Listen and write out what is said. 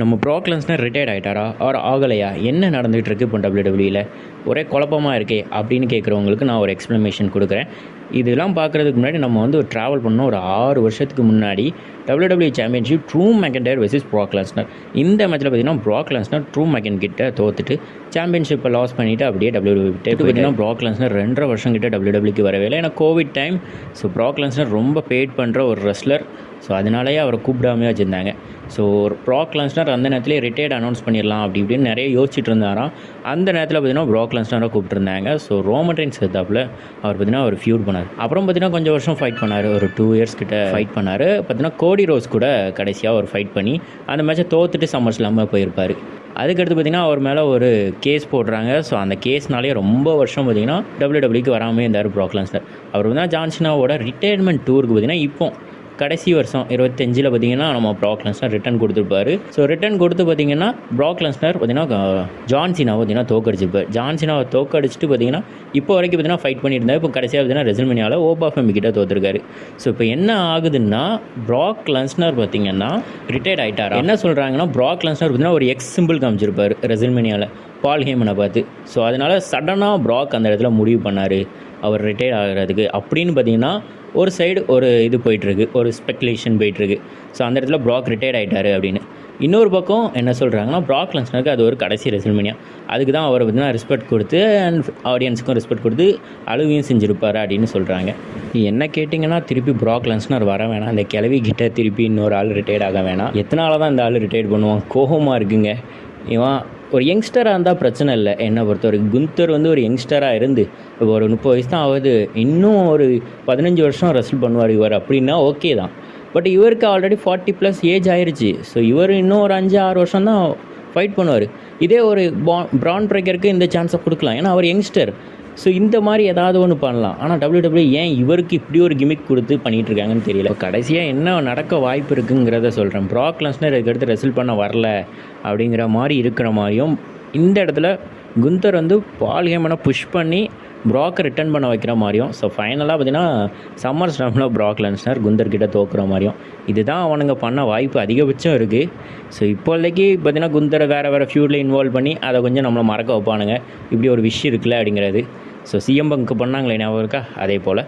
நம்ம Prague Lesnar retired ஆகிட்டாரா அவர் ஆகலையா, என்ன நடந்துகிட்டு இருக்கு இப்போ டபிள்யூடபிள்யூவில், ஒரே குழப்பமாக இருக்கே அப்படின்னு கேட்குறவங்களுக்கு நான் ஒரு எக்ஸ்ப்ளனேஷன் கொடுக்குறேன். இதெல்லாம் பார்க்குறதுக்கு முன்னாடி நம்ம வந்து ஒரு ட்ராவல் பண்ணோம். ஒரு 6 வருஷத்துக்கு முன்னாடி W W championship Drew McIntyre versus Brock Lesnar. இந்த மேட்ச்சில் பார்த்தீங்கன்னா ப்ராக் லெஸ்னர் ட்ரூ மெக்கன் கிட்ட தோத்துட்டு சாம்பியன்ஷிப்பை லாஸ் பண்ணிவிட்டு அப்படியே டபிள்யூடபிள்யூ விட்டு பார்த்தீங்கன்னா ப்ராக் லெஸ்னர் 2.5 வருஷம் கிட்ட டபிள்யூடபிள்யூக்கு வரவே இல்லை. ஏன்னா Covid time. So Prague Lesnar ரொம்ப பெய்ட் பண்ணுற ஒரு ரெஸ்லர். ஸோ அதனாலேயே அவரை கூப்பிடாமே வச்சுருந்தாங்க. ஸோ ப்ராக் லெஸ்னர் அந்த நேரத்துலேயே ரிட்டையர்ட் அனௌன்ஸ் பண்ணிடலாம் அப்படி இப்படின்னு நிறைய யோசிச்சுட்டு இருந்தாராம். அந்த நேரத்தில் பார்த்தீங்கன்னா ப்ராக் லெஸ்னரை கூப்பிட்டுருந்தாங்க. ஸோ ரோமன் ரெயின்ஸ் எடுத்தாப்புல அவர் பார்த்தீங்கன்னா ஒரு ஃபியூட் பண்ணார். அப்புறம் பார்த்தீங்கன்னா கொஞ்சம் வருஷம் ஃபைட் பண்ணார். ஒரு 2 இயர்ஸ் கிட்ட ஃபைட் பண்ணார். பார்த்தீங்கன்னா கோடி ரோஸ் கூட கடைசியாக ஒரு ஃபைட் பண்ணி அந்த மேட்சை தோத்துட்டு சம்மர்ஸ் இல்லாமல் போயிருப்பார். அதுக்கடுத்து பார்த்திங்கன்னா அவர் மேலே ஒரு கேஸ் போடுறாங்க. ஸோ அந்த கேஸ்னாலே ரொம்ப வருஷம் பார்த்திங்கன்னா டபிள்யூடபிள்யூக்கு வராமல் இருந்தார் ப்ராக் லெஸ்னர். அவர் வந்து ஜான் சீனாவோட ரிட்டையர்மெண்ட் டூருக்கு பார்த்திங்கன்னா இப்போ கடைசி வருஷம் 25 பார்த்திங்கன்னா நம்ம ப்ராக் லெஸ்னர் ரிட்டன் கொடுத்துருப்பாரு. ஸோ ரிட்டன் கொடுத்து பார்த்திங்கன்னா ப்ராக் லெஸ்னர் பார்த்திங்கன்னா ஜான் சீனாவை பார்த்திங்கன்னா தோக்கடிச்சிருப்பார். ஜான் சீனாவை தோக்கடிச்சிட்டு பார்த்திங்கன்னா இப்போ வரைக்கும் பார்த்திங்கன்னா ஃபைட் பண்ணியிருந்தார். இப்போ கடைசியாக பார்த்திங்கன்னா ரெசல்மேனியாவில் ஓபாஃபெமி கிட்ட தோற்றுருக்காரு. ஸோ இப்போ என்ன ஆகுதுன்னா ப்ராக் லெஸ்னர் பார்த்திங்கன்னா ரிட்டையர்ட் ஆகிட்டார். என்ன சொல்கிறாங்கன்னா ப்ராக் லெஸ்னர் பார்த்திங்கன்னா ஒரு எக்ஸ் சிம்பிள் காமிச்சிருப்பார் ரெசல்மேனியாவில் பால் ஹேமனை பார்த்து. ஸோ அதனால் சடனாக ப்ராக் அந்த இடத்துல முடிவு பண்ணார் அவர் ரிட்டையர்ட் ஆகிறதுக்கு அப்படின்னு பார்த்திங்கன்னா ஒரு சைடு ஒரு இது போயிட்டுருக்கு, ஒரு ஸ்பெக்குலேஷன் போயிட்டுருக்கு. ஸோ அந்த இடத்துல ப்ராக் ரிட்டையர்ட் ஆகிட்டார் அப்படின்னு. இன்னொரு பக்கம் என்ன சொல்கிறாங்கன்னா ப்ராக் லெஸ்னருக்கு அது ஒரு கடைசி ரெசல்மேனியா, அதுக்கு தான் அவர் பார்த்தீங்கன்னா ரெஸ்பெக்ட் கொடுத்து அண்ட் ஆடியன்ஸுக்கும் ரெஸ்பெக்ட் கொடுத்து அழுவையும் செஞ்சுருப்பார் அப்படின்னு சொல்கிறாங்க. என்ன கேட்டிங்கன்னா திருப்பி ப்ராக் லெஸ்னர் வர வேணாம், அந்த கிளவி கிட்ட திருப்பி இன்னொரு ஆள் ரிட்டையர்ட் ஆக வேணாம். எத்தனை நாளாக தான் இந்த ஆள் ரிட்டையர்ட் பண்ணுவான், கோபமாக இருக்குங்க. இவன் ஒரு யங்ஸ்டராக இருந்தால் பிரச்சனை இல்லை. என்னை பொறுத்தவரைக்கும் குந்தர் வந்து ஒரு யங்ஸ்டராக இருந்து இப்போ ஒரு 30 வயசு தான் ஆகுது, இன்னும் ஒரு 15 வருஷம் ரெஸ்ல் பண்ணுவார் இவர் அப்படின்னா ஓகே தான். பட் இவருக்கு ஆல்ரெடி 40+ ஏஜ் ஆயிடுச்சு. ஸோ இவர் இன்னும் ஒரு 5-6 வருஷம் தான் ஃபைட் பண்ணுவார். இதே ஒரு பிரான் பிரேக்கருக்கு இந்த சான்ஸை கொடுக்கலாம், ஏன்னா அவர் யங்ஸ்டர். ஸோ இந்த மாதிரி ஏதாவது ஒன்று பண்ணலாம். ஆனால் டபிள்யூடபிள்யூ ஏன் இவருக்கு இப்படி ஒரு கிமிக் கொடுத்து பண்ணிகிட்ருக்காங்கன்னு தெரியல. கடைசியாக என்ன நடக்க வாய்ப்பு இருக்குங்கிறத சொல்கிறேன். ப்ராக் லெஸ்னர் இதுக்கடுத்து ரெஸ்ல் பண்ண வரல அப்படிங்கிற மாதிரி இருக்கிற மாதிரியும், இந்த இடத்துல குந்தர் வந்து பால் ஹேமனை புஷ் பண்ணி ப்ராக்கை ரிட்டர்ன் பண்ண வைக்கிற மாதிரியும். ஸோ ஃபைனலாக பார்த்தீங்கன்னா சம்மர் ஸ்லாமில் ப்ராக் லெஸ்னர் குந்தர் கிட்ட தோக்குற மாதிரியும் இதுதான் அவனுங்க பண்ண வாய்ப்பு அதிகபட்சம் இருக்குது. ஸோ இப்போதைக்கு பார்த்தீங்கன்னா குந்தரை வேறு ஃபியூடில் இன்வால்வ் பண்ணி அதை கொஞ்சம் நம்மளை மறக்க வைப்பானுங்க, இப்படி ஒரு விஷயம் இருக்குல்ல அப்படிங்கிறது. ஸோ சிஎம் பங்க்கு பண்ணாங்களே ஞாபகம் இருக்கா, அதே போல்